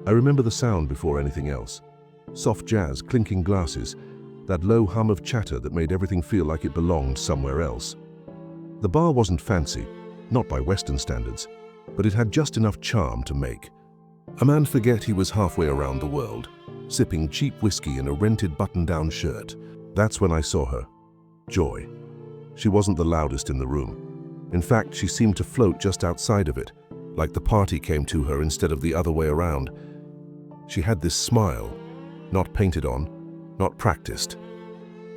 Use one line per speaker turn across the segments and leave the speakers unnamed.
I remember the sound before anything else. Soft jazz, clinking glasses, that low hum of chatter that made everything feel like it belonged somewhere else. The bar wasn't fancy, not by Western standards, but it had just enough charm to make a man forget he was halfway around the world, sipping cheap whiskey in a rented button-down shirt. That's when I saw her. Joy. She wasn't the loudest in the room. In fact, she seemed to float just outside of it, like the party came to her instead of the other way around. She had this smile, not painted on, not practiced,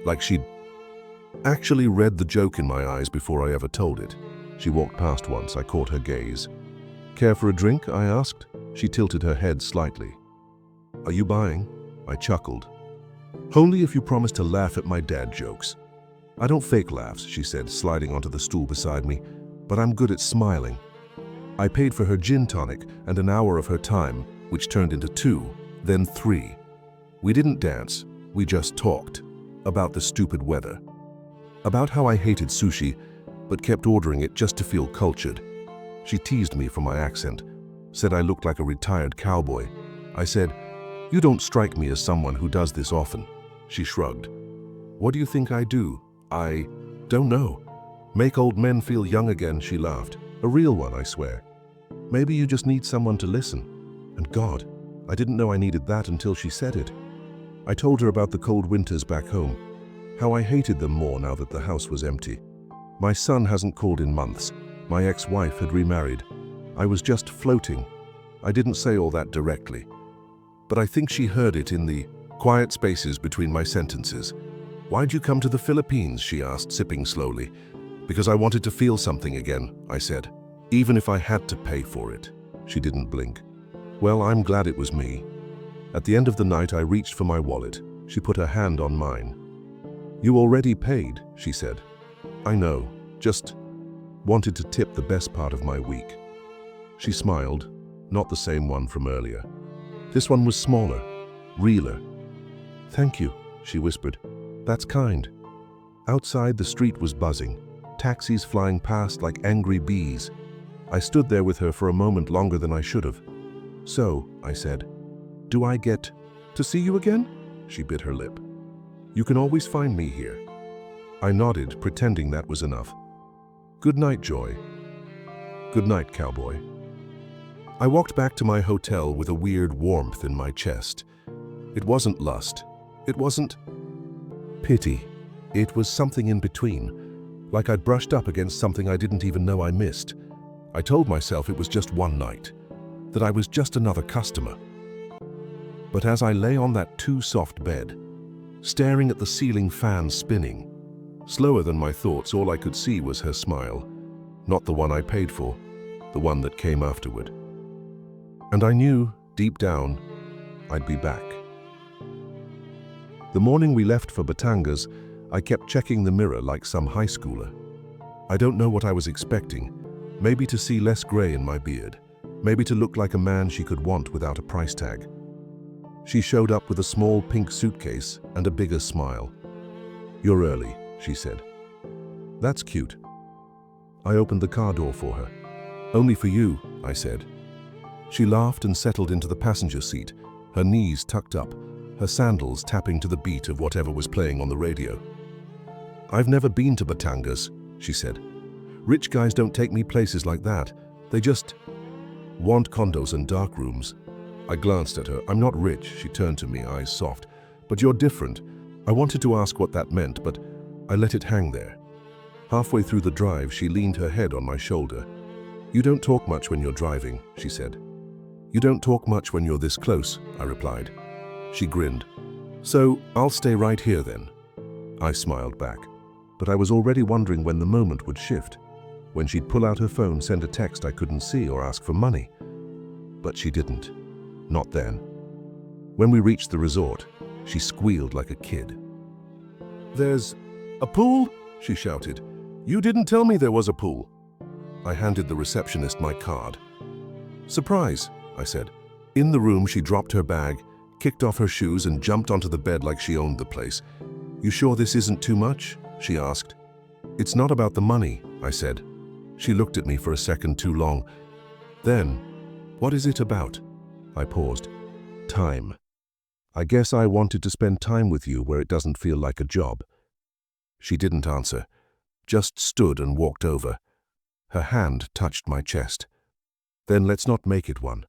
like she'd actually read the joke in my eyes before I ever told it. She walked past once. I caught her gaze. "Care for a drink?" I asked. She tilted her head slightly. "Are you buying?" I chuckled. "Only if you promise to laugh at my dad jokes." "I don't fake laughs," she said, sliding onto the stool beside me, "but I'm good at smiling." I paid for her gin tonic and an hour of her time, which turned into 2, then 3. We didn't dance, we just talked. About the stupid weather. About how I hated sushi, but kept ordering it just to feel cultured. She teased me for my accent, said I looked like a retired cowboy. I said, "You don't strike me as someone who does this often." She shrugged. "What do you think I do?" "I don't know. Make old men feel young again," she laughed. "A real one, I swear. Maybe you just need someone to listen." And God, I didn't know I needed that until she said it. I told her about the cold winters back home, how I hated them more now that the house was empty. My son hasn't called in months. My ex-wife had remarried. I was just floating. I didn't say all that directly, but I think she heard it in the quiet spaces between my sentences. "Why'd you come to the Philippines?" she asked, sipping slowly. "Because I wanted to feel something again," I said, "even if I had to pay for it." She didn't blink. "Well, I'm glad it was me." At the end of the night, I reached for my wallet. She put her hand on mine. "You already paid," she said. "I know, just wanted to tip the best part of my week." She smiled, not the same one from earlier. This one was smaller, realer. "Thank you," she whispered. "That's kind." Outside, the street was buzzing, taxis flying past like angry bees. I stood there with her for a moment longer than I should have. "So," I said, "do I get to see you again?" She bit her lip. "You can always find me here." I nodded, pretending that was enough. "Good night, Joy." "Good night, cowboy." I walked back to my hotel with a weird warmth in my chest. It wasn't lust. It wasn't pity. It was something in between, like I'd brushed up against something I didn't even know I missed. I told myself it was just one night, that I was just another customer. But as I lay on that too-soft bed, staring at the ceiling fan spinning, slower than my thoughts, all I could see was her smile. Not the one I paid for, the one that came afterward. And I knew, deep down, I'd be back. The morning we left for Batangas, I kept checking the mirror like some high schooler. I don't know what I was expecting. Maybe to see less gray in my beard. Maybe to look like a man she could want without a price tag. She showed up with a small pink suitcase and a bigger smile. "You're early," she said. "That's cute." I opened the car door for her. "Only for you," I said. She laughed and settled into the passenger seat, her knees tucked up, her sandals tapping to the beat of whatever was playing on the radio. "I've never been to Batangas," she said. "Rich guys don't take me places like that. They just want condos and dark rooms." I glanced at her. "I'm not rich," she turned to me, eyes soft. "But you're different." I wanted to ask what that meant, but I let it hang there. Halfway through the drive, she leaned her head on my shoulder. "You don't talk much when you're driving," she said. "You don't talk much when you're this close," I replied. She grinned. "So, I'll stay right here then." I smiled back, but I was already wondering when the moment would shift, when she'd pull out her phone, send a text I couldn't see, or ask for money. But she didn't. Not then. When we reached the resort, she squealed like a kid. "There's a pool?" she shouted. "You didn't tell me there was a pool." I handed the receptionist my card. "Surprise," I said. In the room, she dropped her bag, kicked off her shoes, and jumped onto the bed like she owned the place. "You sure this isn't too much?" she asked. "It's not about the money," I said. She looked at me for a second too long. Then, "What is it about?" I paused. Time. I guess I wanted to spend time with you where it doesn't feel like a job. She didn't answer, just stood and walked over. Her hand touched my chest. Then let's not make it one.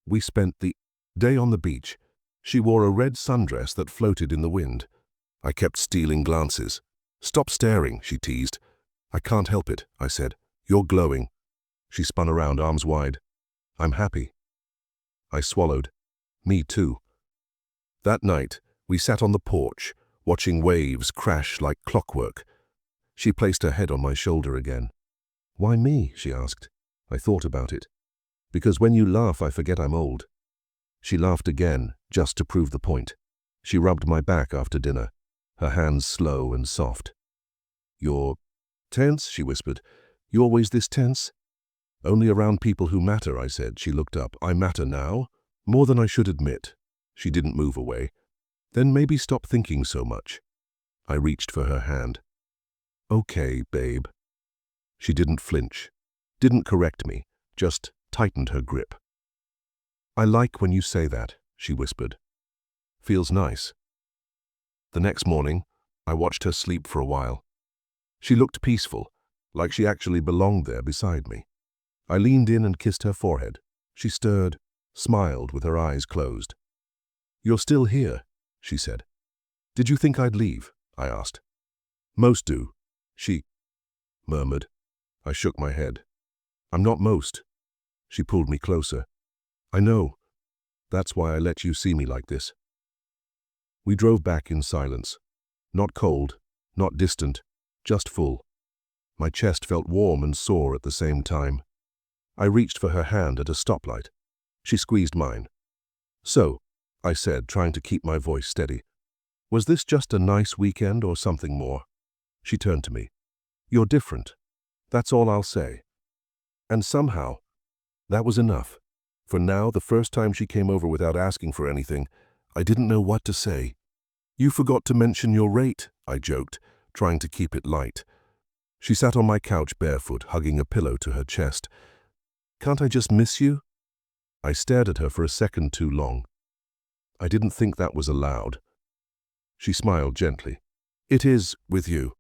We spent the day on the beach. She wore a red sundress that floated in the wind. I kept stealing glances. Stop staring, she teased. I can't help it, I said. You're glowing. She spun around, arms wide. I'm happy. I swallowed. Me too. That night, we sat on the porch, watching waves crash like clockwork. She placed her head on my shoulder again. Why me? She asked. I thought about it. Because when you laugh, I forget I'm old. She laughed again, just to prove the point. She rubbed my back after dinner, her hands slow and soft. You're tense, she whispered. You always this tense? Only around people who matter, I said. She looked up. I matter now? More than I should admit. She didn't move away. Then maybe stop thinking so much. I reached for her hand. Okay, babe. She didn't flinch, didn't correct me, just tightened her grip. I like when you say that, she whispered. Feels nice. The next morning, I watched her sleep for a while. She looked peaceful, like she actually belonged there beside me. I leaned in and kissed her forehead. She stirred, smiled with her eyes closed. You're still here, she said. Did you think I'd leave? I asked. Most do, she murmured. I shook my head. I'm not most. She pulled me closer. I know. That's why I let you see me like this. We drove back in silence. Not cold, not distant, just full. My chest felt warm and sore at the same time. I reached for her hand at a stoplight. She squeezed mine. So, I said, trying to keep my voice steady, was this just a nice weekend or something more? She turned to me. You're different. That's all I'll say. And somehow, that was enough. For now, the first time she came over without asking for anything, I didn't know what to say. You forgot to mention your rate, I joked, trying to keep it light. She sat on my couch barefoot, hugging a pillow to her chest. Can't I just miss you? I stared at her for a second too long. I didn't think that was allowed. She smiled gently. It is, with you.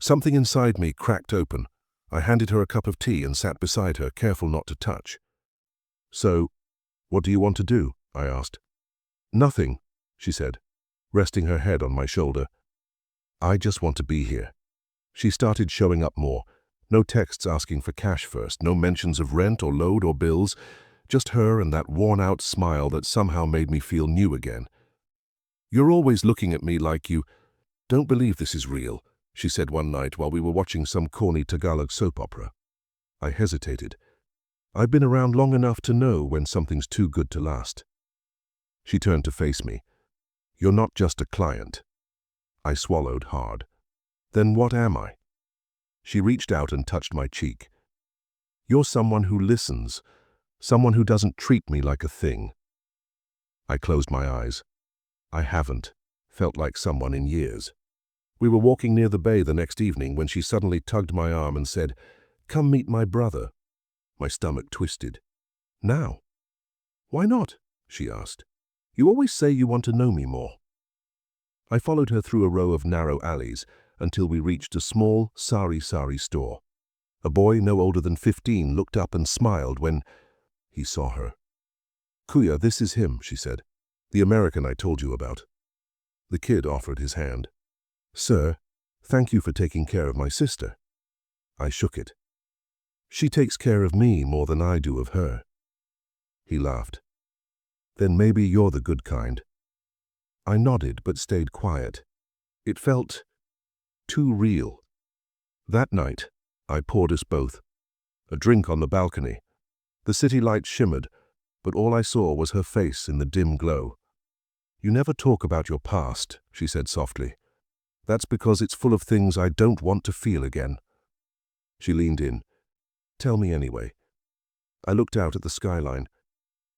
Something inside me cracked open. I handed her a cup of tea and sat beside her, careful not to touch. So, what do you want to do? I asked. Nothing, she said, resting her head on my shoulder. I just want to be here. She started showing up more. No texts asking for cash first, no mentions of rent or load or bills, just her and that worn-out smile that somehow made me feel new again. You're always looking at me like you don't believe this is real, she said one night while we were watching some corny Tagalog soap opera. I hesitated. I've been around long enough to know when something's too good to last. She turned to face me. You're not just a client. I swallowed hard. Then what am I? She reached out and touched my cheek. You're someone who listens, someone who doesn't treat me like a thing. I closed my eyes. I haven't felt like someone in years. We were walking near the bay the next evening when she suddenly tugged my arm and said, Come meet my brother. My stomach twisted. Now? Why not? She asked. You always say you want to know me more. I followed her through a row of narrow alleys until we reached a small sari-sari store. A boy no older than 15 looked up and smiled when he saw her. Kuya, this is him, she said. The American I told you about. The kid offered his hand. Sir, thank you for taking care of my sister. I shook it. She takes care of me more than I do of her. He laughed. Then maybe you're the good kind. I nodded but stayed quiet. It felt too real. That night, I poured us both a drink on the balcony. The city lights shimmered, but all I saw was her face in the dim glow. You never talk about your past, she said softly. That's because it's full of things I don't want to feel again. She leaned in. Tell me anyway. I looked out at the skyline.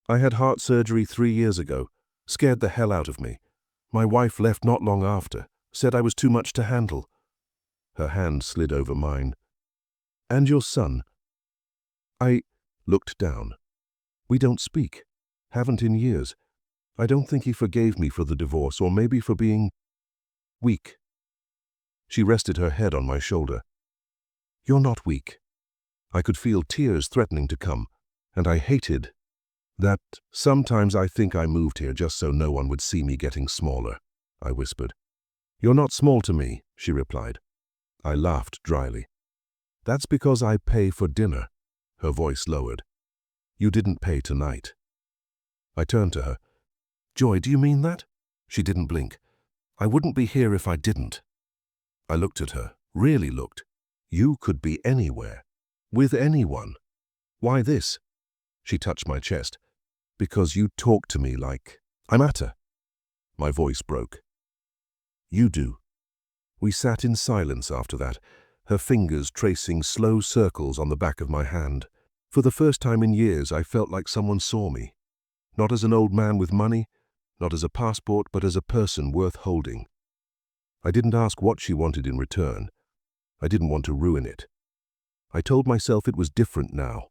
I had heart surgery 3 years ago. Scared the hell out of me. My wife left not long after. Said I was too much to handle. Her hand slid over mine. And your son? I looked down. We don't speak. Haven't in years. I don't think he forgave me for the divorce, or maybe for being weak. She rested her head on my shoulder. You're not weak. I could feel tears threatening to come, and I hated that. Sometimes I think I moved here just so no one would see me getting smaller, I whispered. You're not small to me, she replied. I laughed dryly. That's because I pay for dinner. Her voice lowered. You didn't pay tonight. I turned to her. Joy, do you mean that? She didn't blink. I wouldn't be here if I didn't. I looked at her, really looked. You could be anywhere, with anyone. Why this? She touched my chest. Because you talk to me like I matter. My voice broke. You do. We sat in silence after that, her fingers tracing slow circles on the back of my hand. For the first time in years, I felt like someone saw me. Not as an old man with money, not as a passport, but as a person worth holding. I didn't ask what she wanted in return. I didn't want to ruin it. I told myself it was different now.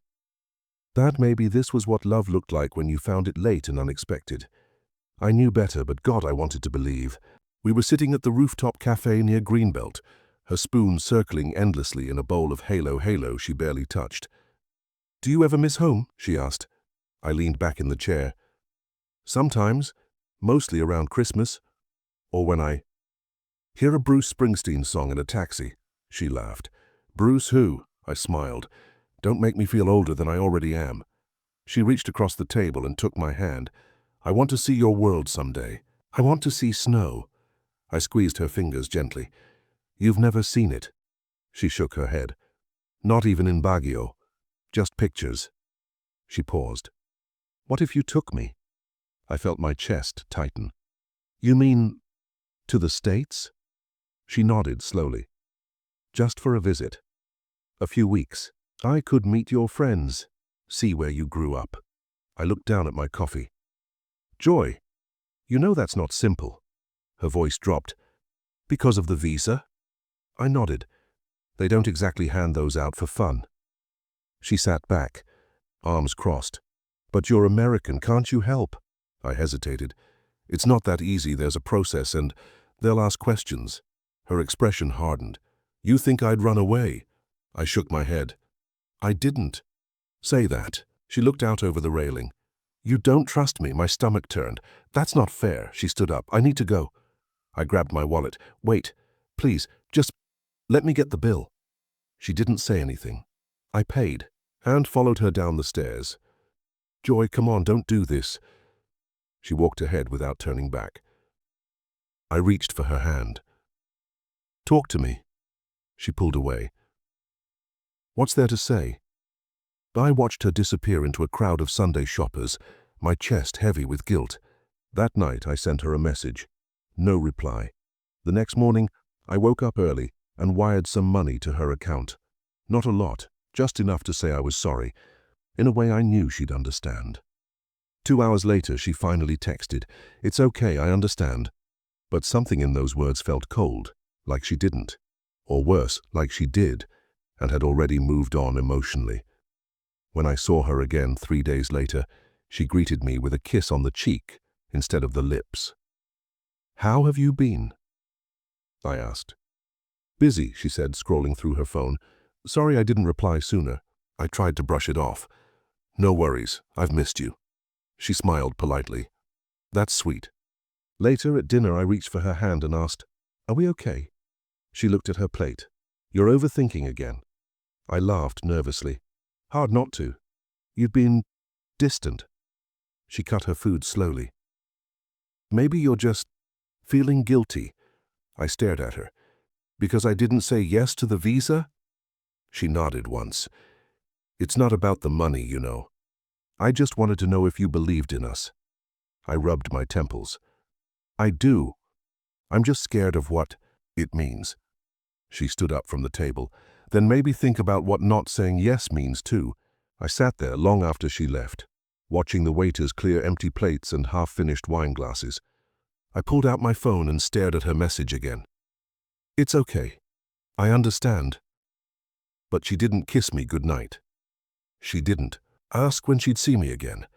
That maybe this was what love looked like when you found it late and unexpected. I knew better, but God, I wanted to believe. We were sitting at the rooftop cafe near Greenbelt, her spoon circling endlessly in a bowl of halo she barely touched. Do you ever miss home? She asked. I leaned back in the chair. Sometimes, mostly around Christmas, or when I hear a Bruce Springsteen song in a taxi. She laughed. Bruce who? I smiled. Don't make me feel older than I already am. She reached across the table and took my hand. I want to see your world someday. I want to see snow. I squeezed her fingers gently. You've never seen it. She shook her head. Not even in Baguio. Just pictures. She paused. What if you took me? I felt my chest tighten. You mean to the States? She nodded slowly. Just for a visit. A few weeks. I could meet your friends. See where you grew up. I looked down at my coffee. Joy, you know that's not simple. Her voice dropped. Because of the visa? I nodded. They don't exactly hand those out for fun. She sat back, arms crossed. But you're American, can't you help? I hesitated. It's not that easy, there's a process, and they'll ask questions. Her expression hardened. You think I'd run away? I shook my head. I didn't say that. She looked out over the railing. You don't trust me. My stomach turned. That's not fair. She stood up. I need to go. I grabbed my wallet. Wait, please, just let me get the bill. She didn't say anything. I paid and followed her down the stairs. Joy, come on, don't do this. She walked ahead without turning back. I reached for her hand. Talk to me. She pulled away. What's there to say? I watched her disappear into a crowd of Sunday shoppers, my chest heavy with guilt. That night I sent her a message. No reply. The next morning, I woke up early and wired some money to her account. Not a lot, just enough to say I was sorry, in a way I knew she'd understand. 2 hours later, she finally texted, It's okay, I understand. But something in those words felt cold, like she didn't. Or worse, like she did, and had already moved on emotionally. When I saw her again 3 days later, she greeted me with a kiss on the cheek instead of the lips. How have you been? I asked. Busy, she said, scrolling through her phone. Sorry I didn't reply sooner. I tried to brush it off. No worries, I've missed you. She smiled politely. That's sweet. Later at dinner, I reached for her hand and asked, Are we okay? She looked at her plate. You're overthinking again. I laughed nervously. Hard not to. You'd been distant. She cut her food slowly. Maybe you're just feeling guilty. I stared at her. Because I didn't say yes to the visa? She nodded once. It's not about the money, you know. I just wanted to know if you believed in us. I rubbed my temples. I do. I'm just scared of what it means. She stood up from the table. Then maybe think about what not saying yes means too. I sat there long after she left, watching the waiters clear empty plates and half-finished wine glasses. I pulled out my phone and stared at her message again. It's okay. I understand. But she didn't kiss me goodnight. She didn't ask when she'd see me again.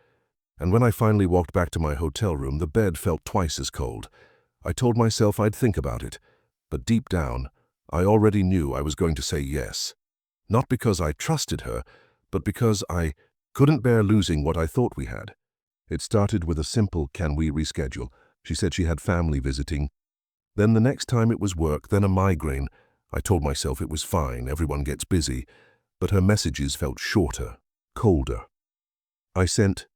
And when I finally walked back to my hotel room, the bed felt twice as cold. I told myself I'd think about it, but deep down, I already knew I was going to say yes. Not because I trusted her, but because I couldn't bear losing what I thought we had. It started with a simple, "Can we reschedule?" She said she had family visiting. Then the next time it was work, then a migraine. I told myself it was fine, everyone gets busy, but her messages felt shorter, colder. I sent,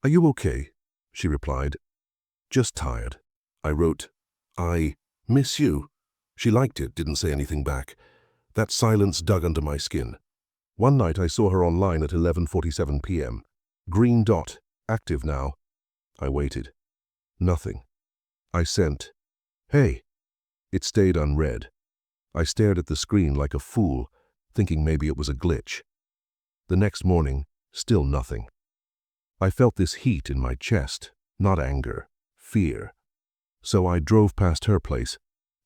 "Are you okay?" She replied, "Just tired." I wrote, "I miss you." She liked it, didn't say anything back. That silence dug under my skin. One night I saw her online at 11:47 p.m. Green dot, active now. I waited. Nothing. I sent, "Hey." It stayed unread. I stared at the screen like a fool, thinking maybe it was a glitch. The next morning, still nothing. I felt this heat in my chest, not anger, fear. So I drove past her place.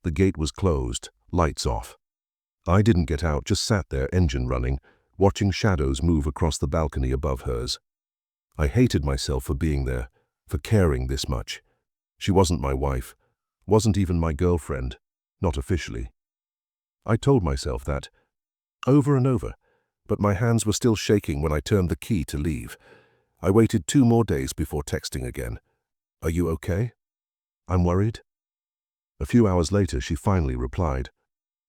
The gate was closed, lights off. I didn't get out, just sat there, engine running, watching shadows move across the balcony above hers. I hated myself for being there, for caring this much. She wasn't my wife, wasn't even my girlfriend, not officially. I told myself that, over and over, but my hands were still shaking when I turned the key to leave. I waited 2 more days before texting again. "Are you okay?" "I'm worried." A few hours later, she finally replied,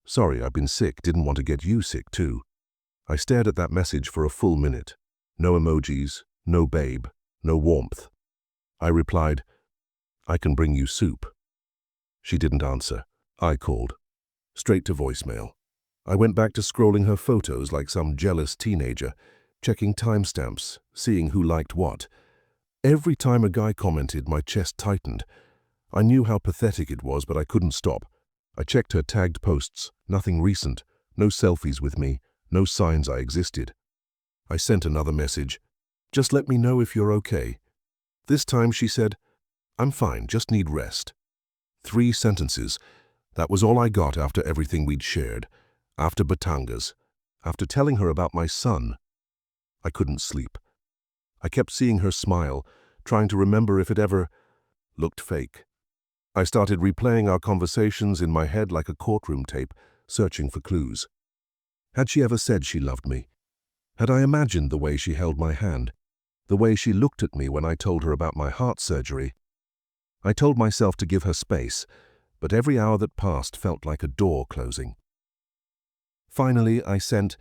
"Sorry, I've been sick, didn't want to get you sick too." I stared at that message for a full minute. No emojis, no babe, no warmth. I replied, "I can bring you soup." She didn't answer. I called. Straight to voicemail. I went back to scrolling her photos like some jealous teenager, checking timestamps, seeing who liked what. Every time a guy commented, my chest tightened. I knew how pathetic it was, but I couldn't stop. I checked her tagged posts, nothing recent, no selfies with me, no signs I existed. I sent another message, "Just let me know if you're okay." This time she said, "I'm fine, just need rest." 3 sentences. That was all I got after everything we'd shared, after Batangas, after telling her about my son. I couldn't sleep. I kept seeing her smile, trying to remember if it ever looked fake. I started replaying our conversations in my head like a courtroom tape, searching for clues. Had she ever said she loved me? Had I imagined the way she held my hand, the way she looked at me when I told her about my heart surgery? I told myself to give her space, but every hour that passed felt like a door closing. Finally, I sent,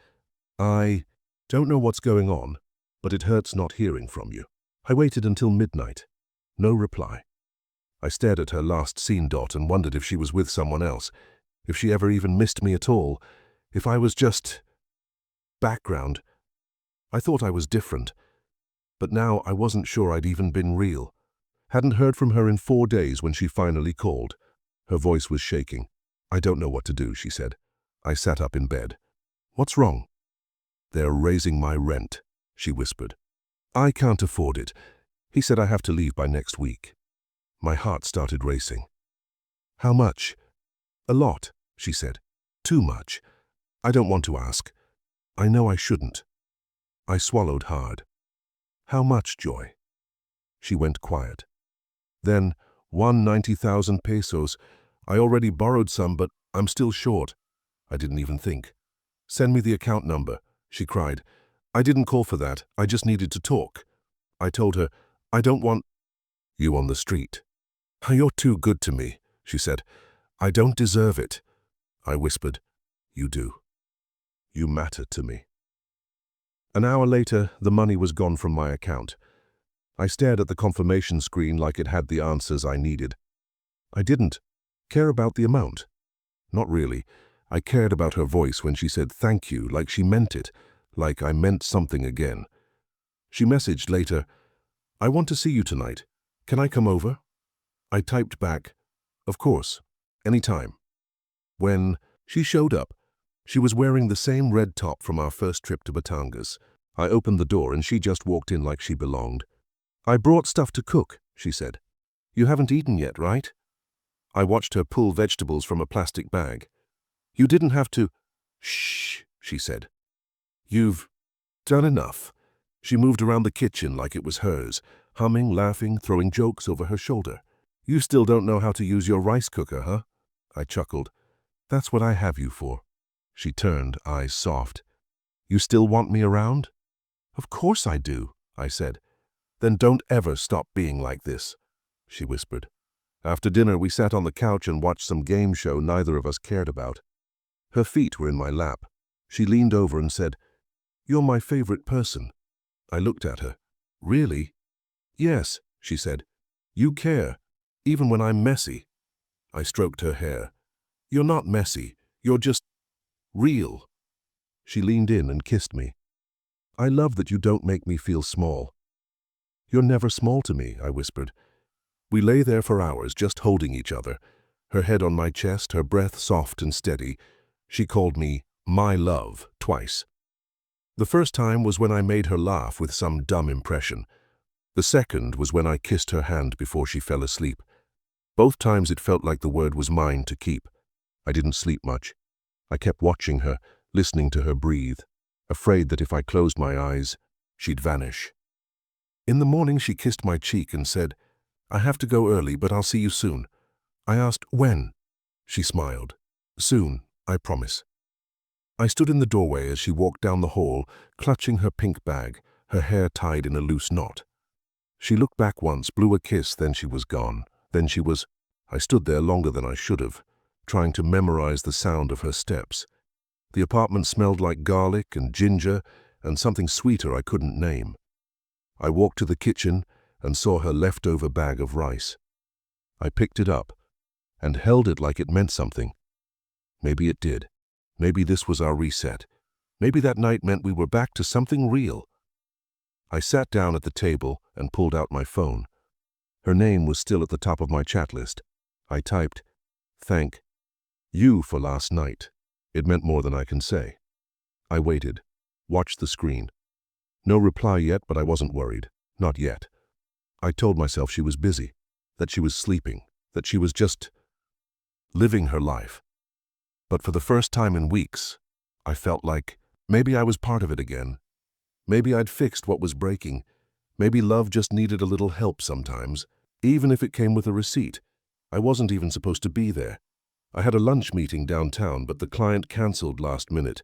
"I don't know what's going on, but it hurts not hearing from you." I waited until midnight. No reply. I stared at her last seen dot and wondered if she was with someone else, if she ever even missed me at all, if I was just background. I thought I was different, but now I wasn't sure I'd even been real. Hadn't heard from her in 4 days when she finally called. Her voice was shaking. "I don't know what to do," she said. I sat up in bed. "What's wrong?" "They're raising my rent," she whispered. "I can't afford it. He said I have to leave by next week." My heart started racing. "How much?" "A lot," she said. "Too much. I don't want to ask. I know I shouldn't." I swallowed hard. "How much, Joy?" She went quiet. Then, 190,000 pesos. I already borrowed some, but I'm still short. I didn't even think. "Send me the account number," she cried. "I didn't call for that. I just needed to talk." I told her, "I don't want you on the street." "You're too good to me," she said. "I don't deserve it." I whispered, "You do. You matter to me." An hour later, the money was gone from my account. I stared at the confirmation screen like it had the answers I needed. I didn't care about the amount. Not really. I cared about her voice when she said thank you, like she meant it, like I meant something again. She messaged later, "I want to see you tonight. Can I come over?" I typed back, "Of course, anytime." When she showed up, she was wearing the same red top from our first trip to Batangas. I opened the door and she just walked in like she belonged. "I brought stuff to cook," she said. "You haven't eaten yet, right?" I watched her pull vegetables from a plastic bag. "You didn't have to." "Shh," she said. "You've done enough." She moved around the kitchen like it was hers, humming, laughing, throwing jokes over her shoulder. "You still don't know how to use your rice cooker, huh?" I chuckled. "That's what I have you for." She turned, eyes soft. "You still want me around?" "Of course I do," I said. "Then don't ever stop being like this," she whispered. After dinner, we sat on the couch and watched some game show neither of us cared about. Her feet were in my lap. She leaned over and said, "You're my favorite person." I looked at her. "Really?" "Yes," she said. "You care, even when I'm messy." I stroked her hair. "You're not messy. You're just real." She leaned in and kissed me. "I love that you don't make me feel small." "You're never small to me," I whispered. We lay there for hours, just holding each other, her head on my chest, her breath soft and steady. She called me my love twice. The first time was when I made her laugh with some dumb impression. The second was when I kissed her hand before she fell asleep. Both times it felt like the word was mine to keep. I didn't sleep much. I kept watching her, listening to her breathe, afraid that if I closed my eyes, she'd vanish. In the morning she kissed my cheek and said, "I have to go early, but I'll see you soon." I asked, "When?" She smiled. "Soon, I promise." I stood in the doorway as she walked down the hall, clutching her pink bag, her hair tied in a loose knot. She looked back once, blew a kiss, then she was gone. Then she was... I stood there longer than I should have, trying to memorize the sound of her steps. The apartment smelled like garlic and ginger and something sweeter I couldn't name. I walked to the kitchen and saw her leftover bag of rice. I picked it up and held it like it meant something. Maybe it did. Maybe this was our reset. Maybe that night meant we were back to something real. I sat down at the table and pulled out my phone. Her name was still at the top of my chat list. I typed, "Thank you for last night." It meant more than I can say. I waited, watched the screen. No reply yet, but I wasn't worried. Not yet. I told myself she was busy, that she was sleeping, that she was just living her life. But for the first time in weeks, I felt like maybe I was part of it again. Maybe I'd fixed what was breaking. Maybe love just needed a little help sometimes, even if it came with a receipt. I wasn't even supposed to be there. I had a lunch meeting downtown, but the client canceled last minute.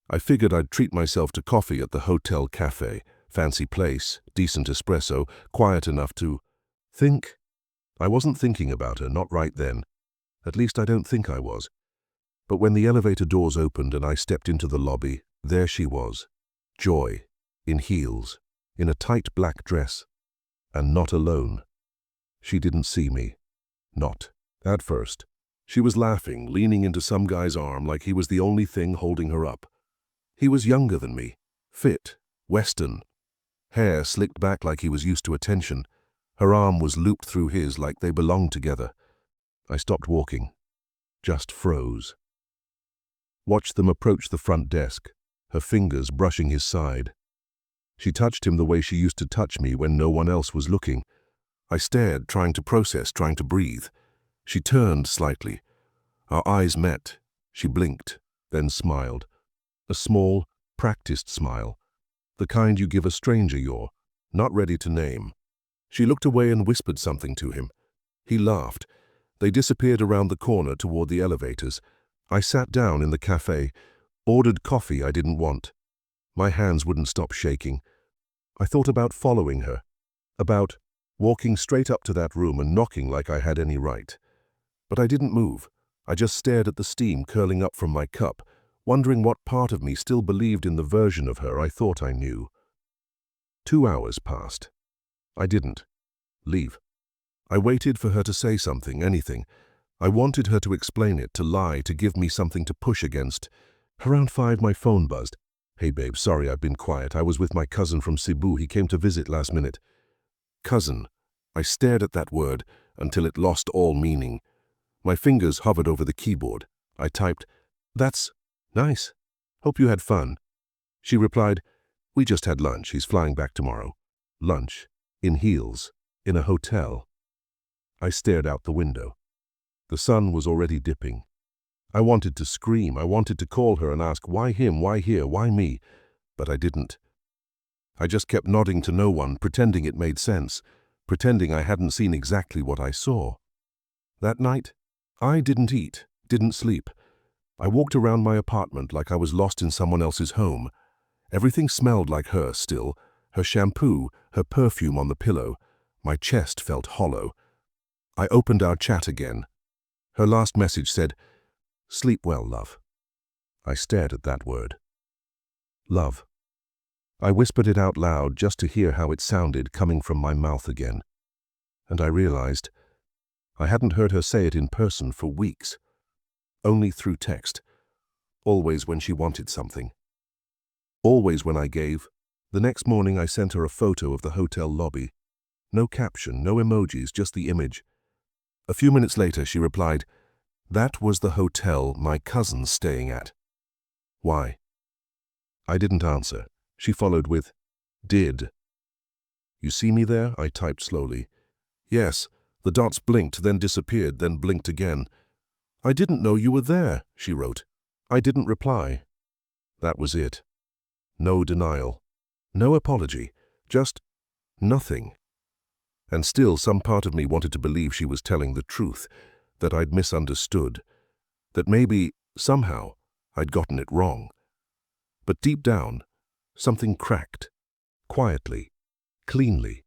I figured I'd treat myself to coffee at the hotel cafe. Fancy place, decent espresso, quiet enough to think. I wasn't thinking about her, not right then. At least I don't think I was. But when the elevator doors opened and I stepped into the lobby, there she was. Joy, in heels, in a tight black dress, and not alone. She didn't see me. Not at first. She was laughing, leaning into some guy's arm like he was the only thing holding her up. He was younger than me, fit, Western. Hair slicked back like he was used to attention. Her arm was looped through his like they belonged together. I stopped walking, just froze. Watched them approach the front desk, her fingers brushing his side. She touched him the way she used to touch me when no one else was looking. I stared, trying to process, trying to breathe. She turned slightly. Our eyes met. She blinked, then smiled. A small, practiced smile. The kind you give a stranger you're not ready to name. She looked away and whispered something to him. He laughed. They disappeared around the corner toward the elevators. I sat down in the cafe, ordered coffee I didn't want. My hands wouldn't stop shaking. I thought about following her, about walking straight up to that room and knocking like I had any right. But I didn't move. I just stared at the steam curling up from my cup, wondering what part of me still believed in the version of her I thought I knew. 2 hours passed. I didn't leave. I waited for her to say something, anything. I wanted her to explain it, to lie, to give me something to push against. Around 5, my phone buzzed. "Hey babe, sorry I've been quiet. I was with my cousin from Cebu. He came to visit last minute." Cousin. I stared at that word until it lost all meaning. My fingers hovered over the keyboard. I typed, "That's nice. Hope you had fun." She replied, "We just had lunch. He's flying back tomorrow." Lunch. In heels. In a hotel. I stared out the window. The sun was already dipping. I wanted to scream. I wanted to call her and ask, why him, why here, why me? But I didn't. I just kept nodding to no one, pretending it made sense. pretending I hadn't seen exactly what I saw. That night, I didn't eat, didn't sleep. I walked around my apartment like I was lost in someone else's home. Everything smelled like her still, her shampoo, her perfume on the pillow. My chest felt hollow. I opened our chat again. Her last message said, "Sleep well, love." I stared at that word. Love. I whispered it out loud just to hear how it sounded coming from my mouth again. And I realized I hadn't heard her say it in person for weeks. Only through text. Always when she wanted something. Always when I gave. The next morning I sent her a photo of the hotel lobby. No caption, no emojis, just the image. A few minutes later she replied, "That was the hotel my cousin's staying at." Why? I didn't answer. She followed with, "Did. You see me there?" I typed slowly. "Yes." The dots blinked, then disappeared, then blinked again. "I didn't know you were there," she wrote. I didn't reply. That was it. No denial. No apology. Just nothing. And still some part of me wanted to believe she was telling the truth, that I'd misunderstood, that maybe, somehow, I'd gotten it wrong. But deep down, something cracked, quietly, cleanly,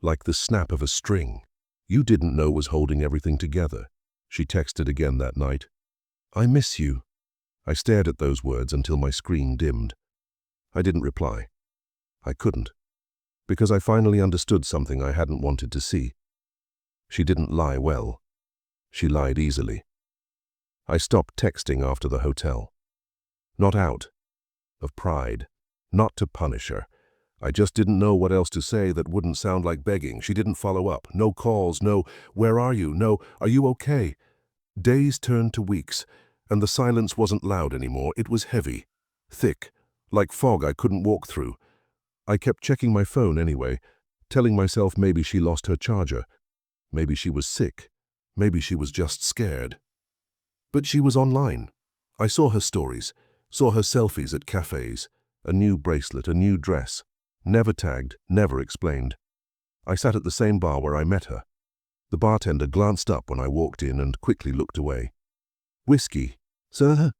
like the snap of a string. "You didn't know was holding everything together," she texted again that night. "I miss you." I stared at those words until my screen dimmed. I didn't reply. I couldn't, because I finally understood something I hadn't wanted to see. She didn't lie well. She lied easily. I stopped texting after the hotel. Not out of pride, not to punish her. I just didn't know what else to say that wouldn't sound like begging. She didn't follow up. No calls, no, "Where are you?" No, "Are you okay?" Days turned to weeks, and the silence wasn't loud anymore. It was heavy, thick, like fog I couldn't walk through. I kept checking my phone anyway, telling myself maybe she lost her charger. Maybe she was sick. Maybe she was just scared. But she was online. I saw her stories, saw her selfies at cafes, a new bracelet, a new dress. Never tagged, never explained. I sat at the same bar where I met her. The bartender glanced up when I walked in and quickly looked away. "Whiskey, sir?"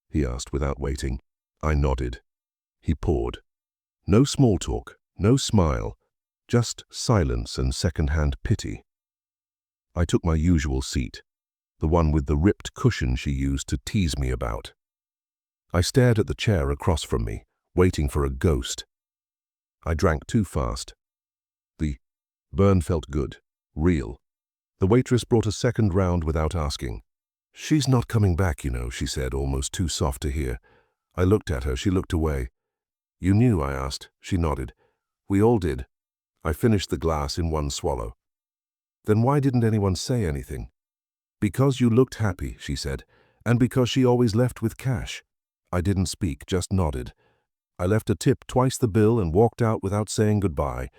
he asked without waiting. I nodded. He poured. No small talk, no smile, just silence and second-hand pity. I took my usual seat, the one with the ripped cushion she used to tease me about. I stared at the chair across from me, waiting for a ghost. I drank too fast. The burn felt good, real. The waitress brought a second round without asking. "She's not coming back, you know," she said, almost too soft to hear. I looked at her. She looked away. "You knew?" I asked. She nodded. "We all did." I finished the glass in one swallow. "Then why didn't anyone say anything?" "Because you looked happy," she said, "and because she always left with cash." I didn't speak, just nodded. I left a tip twice the bill and walked out without saying goodbye.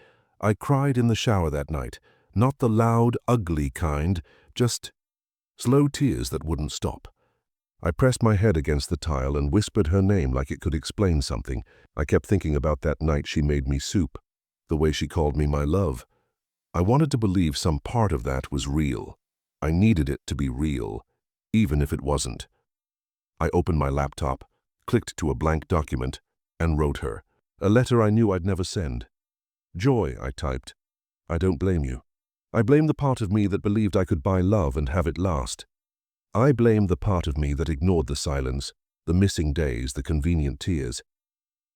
I cried in the shower that night, not the loud, ugly kind, just slow tears that wouldn't stop. I pressed my head against the tile and whispered her name like it could explain something. I kept thinking about that night she made me soup, the way she called me my love. I wanted to believe some part of that was real. I needed it to be real, even if it wasn't. I opened my laptop, clicked to a blank document, and wrote her a letter I knew I'd never send. "Joy," I typed. "I don't blame you. I blame the part of me that believed I could buy love and have it last. I blame the part of me that ignored the silence, the missing days, the convenient tears.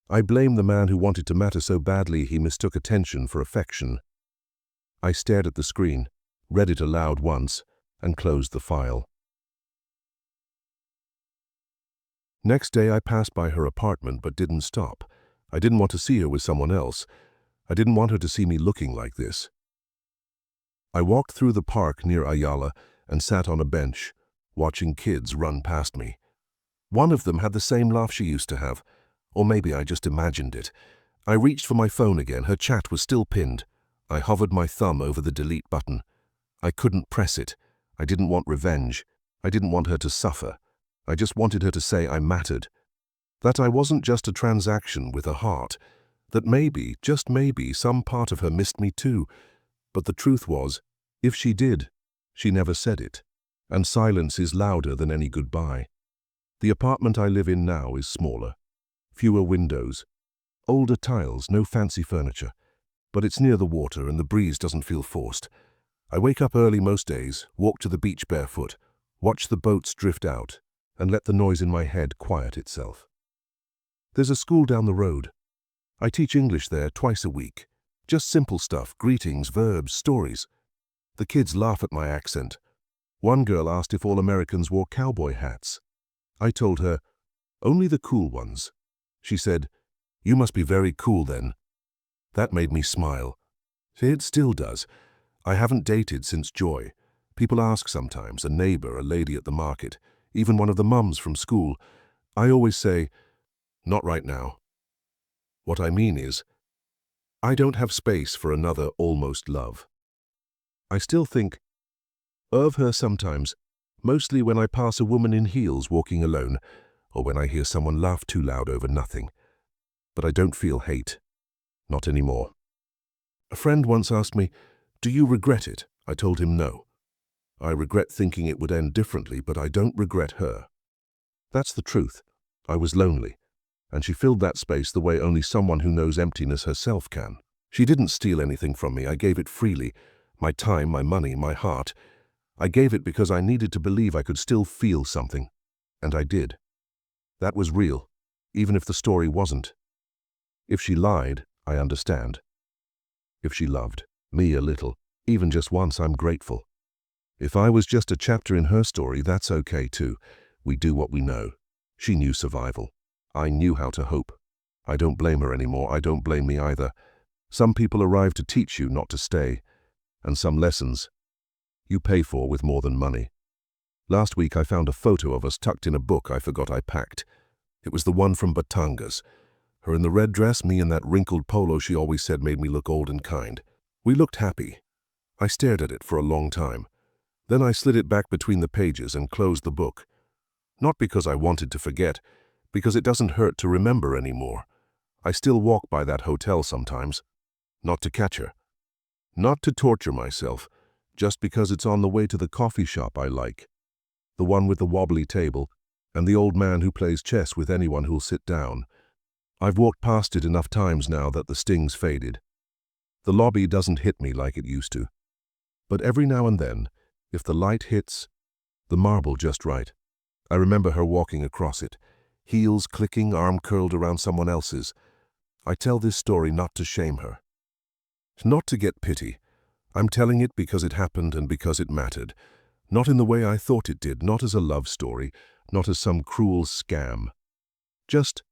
I blame the man who wanted to matter so badly he mistook attention for affection." I stared at the screen, read it aloud once, and closed the file. Next day I passed by her apartment but didn't stop. I didn't want to see her with someone else. I didn't want her to see me looking like this. I walked through the park near Ayala and sat on a bench, watching kids run past me. One of them had the same laugh she used to have, or maybe I just imagined it. I reached for my phone again. Her chat was still pinned. I hovered my thumb over the delete button. I couldn't press it. I didn't want revenge. I didn't want her to suffer. I just wanted her to say I mattered. That I wasn't just a transaction with a heart. That maybe, just maybe, some part of her missed me too. But the truth was, if she did, she never said it. And silence is louder than any goodbye. The apartment I live in now is smaller. Fewer windows, older tiles, no fancy furniture. But it's near the water and the breeze doesn't feel forced. I wake up early most days, walk to the beach barefoot, watch the boats drift out, and let the noise in my head quiet itself. There's a school down the road. I teach English there twice a week. Just simple stuff, greetings, verbs, stories. The kids laugh at my accent. One girl asked if all Americans wore cowboy hats. I told her, only the cool ones. She said, you must be very cool then. That made me smile. It still does. I haven't dated since Joy. People ask sometimes, a neighbor, a lady at the market, even one of the mums from school. I always say, not right now. What I mean is, I don't have space for another almost love. I still think of her sometimes, mostly when I pass a woman in heels walking alone, or when I hear someone laugh too loud over nothing. But I don't feel hate. Not anymore. A friend once asked me, do you regret it? I told him no. I regret thinking it would end differently, but I don't regret her. That's the truth. I was lonely, and she filled that space the way only someone who knows emptiness herself can. She didn't steal anything from me. I gave it freely. My time, my money, my heart. I gave it because I needed to believe I could still feel something. And I did. That was real, even if the story wasn't. If she lied, I understand. If she loved me a little, even just once, I'm grateful. If I was just a chapter in her story, that's okay too. We do what we know. She knew survival. I knew how to hope. I don't blame her anymore. I don't blame me either. Some people arrive to teach you not to stay, and some lessons you pay for with more than money. Last week I found a photo of us tucked in a book I forgot I packed. It was the one from Batangas. Her in the red dress, me in that wrinkled polo she always said made me look old and kind. We looked happy. I stared at it for a long time. Then I slid it back between the pages and closed the book. Not because I wanted to forget, because it doesn't hurt to remember anymore. I still walk by that hotel sometimes. Not to catch her. Not to torture myself, just because it's on the way to the coffee shop I like. The one with the wobbly table, and the old man who plays chess with anyone who'll sit down. I've walked past it enough times now that the sting's faded. The lobby doesn't hit me like it used to. But every now and then, if the light hits the marble just right, I remember her walking across it, heels clicking, arm curled around someone else's. I tell this story not to shame her. Not to get pity. I'm telling it because it happened and because it mattered. Not in the way I thought it did, not as a love story, not as some cruel scam. Just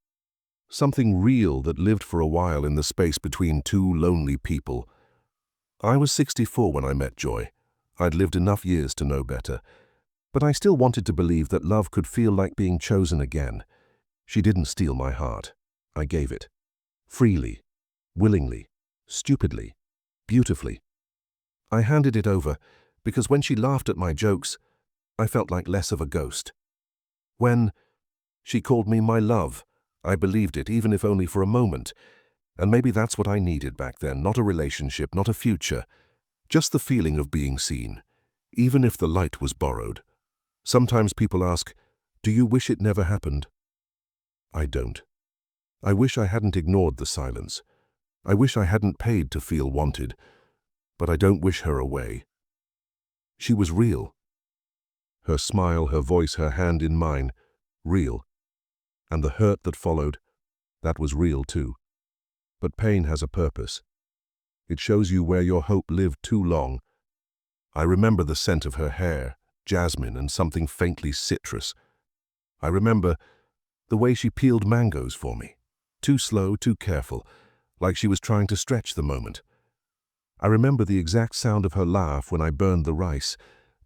something real that lived for a while in the space between two lonely people. I was 64 when I met Joy. I'd lived enough years to know better. But I still wanted to believe that love could feel like being chosen again. She didn't steal my heart. I gave it. Freely, willingly, stupidly, beautifully. I handed it over because when she laughed at my jokes, I felt like less of a ghost. When she called me my love, I believed it, even if only for a moment. And maybe that's what I needed back then, not a relationship, not a future, just the feeling of being seen, even if the light was borrowed. Sometimes people ask, do you wish it never happened? I don't. I wish I hadn't ignored the silence. I wish I hadn't paid to feel wanted, but I don't wish her away. She was real. Her smile, her voice, her hand in mine, real. And the hurt that followed, that was real too. But pain has a purpose. It shows you where your hope lived too long. I remember the scent of her hair, jasmine and something faintly citrus. I remember the way she peeled mangoes for me. Too slow, too careful, like she was trying to stretch the moment. I remember the exact sound of her laugh when I burned the rice,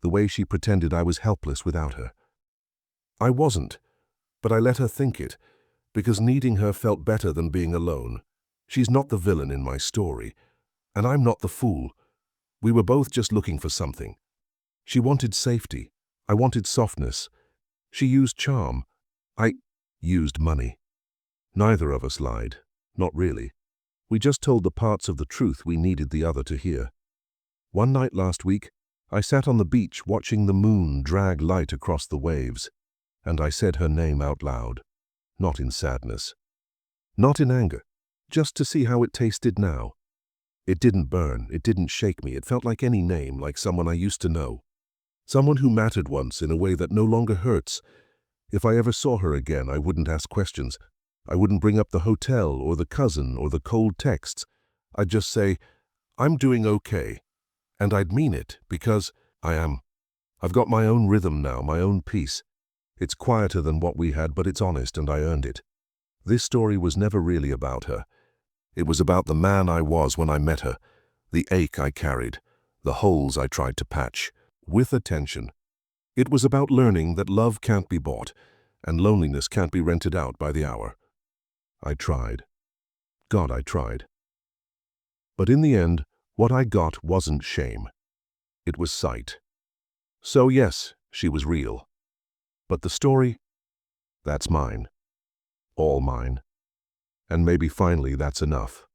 the way she pretended I was helpless without her. I wasn't, but I let her think it, because needing her felt better than being alone. She's not the villain in my story, and I'm not the fool. We were both just looking for something. She wanted safety. I wanted softness. She used charm. I used money. Neither of us lied. Not really. We just told the parts of the truth we needed the other to hear. One night last week, I sat on the beach watching the moon drag light across the waves, and I said her name out loud, not in sadness, not in anger, just to see how it tasted now. It didn't burn, it didn't shake me, it felt like any name, like someone I used to know. Someone who mattered once in a way that no longer hurts. If I ever saw her again, I wouldn't ask questions. I wouldn't bring up the hotel or the cousin or the cold texts. I'd just say, I'm doing okay. And I'd mean it, because I am. I've got my own rhythm now, my own peace. It's quieter than what we had, but it's honest, and I earned it. This story was never really about her. It was about the man I was when I met her, the ache I carried, the holes I tried to patch, with attention. It was about learning that love can't be bought, and loneliness can't be rented out by the hour. I tried. God, I tried. But in the end, what I got wasn't shame. It was sight. So yes, she was real. But the story? That's mine. All mine. And maybe finally that's enough.